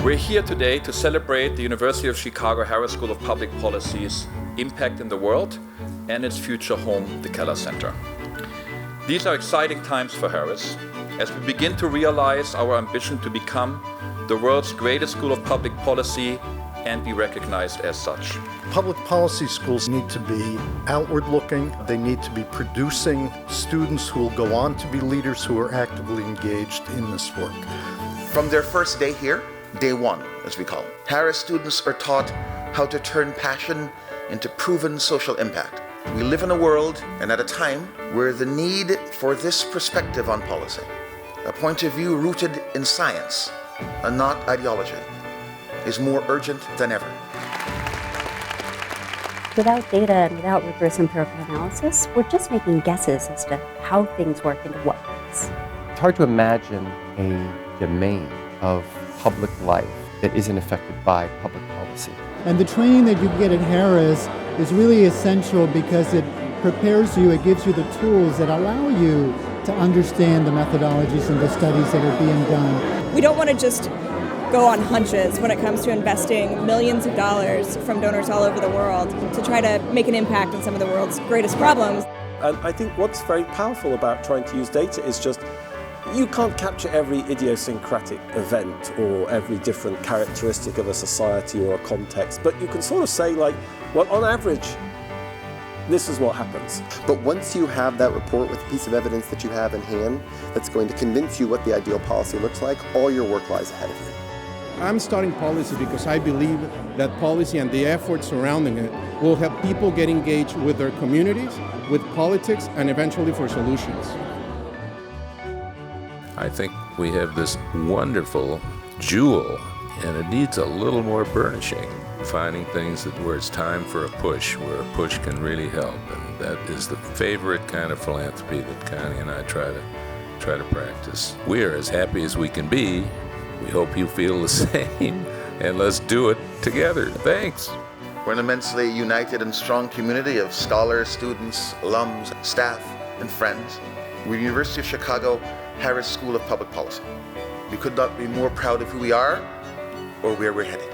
We're here today to celebrate the University of Chicago Harris School of Public Policy's impact in the world and its future home, the Keller Center. These are exciting times for Harris as we begin to realize our ambition to become the world's greatest school of public policy and be recognized as such. Public policy schools need to be outward-looking. They need to be producing students who will go on to be leaders who are actively engaged in this work. From their first day here, day one, as we call it, Harris students are taught how to turn passion into proven social impact. We live in a world and at a time where the need for this perspective on policy, a point of view rooted in science and not ideology, is more urgent than ever. Without data and without rigorous empirical analysis, we're just making guesses as to how things work and what works. It's hard to imagine a domain of public life that isn't affected by public policy. And the training that you get at Harris is really essential because it prepares you, it gives you the tools that allow you to understand the methodologies and the studies that are being done. We don't want to just go on hunches when it comes to investing millions of dollars from donors all over the world to try to make an impact on some of the world's greatest problems. And I think what's very powerful about trying to use data is just you can't capture every idiosyncratic event or every different characteristic of a society or a context, but you can sort of say, like, well, on average, this is what happens. But once you have that report with a piece of evidence that you have in hand that's going to convince you what the ideal policy looks like, all your work lies ahead of you. I'm studying policy because I believe that policy and the efforts surrounding it will help people get engaged with their communities, with politics, and eventually for solutions. I think we have this wonderful jewel, and it needs a little more burnishing. Finding things where it's time for a push, where a push can really help, and that is the favorite kind of philanthropy that Connie and I try to practice. We are as happy as we can be. We hope you feel the same, and let's do it together. Thanks. We're an immensely united and strong community of scholars, students, alums, staff, and friends. We're the University of Chicago Harris School of Public Policy. We could not be more proud of who we are or where we're headed.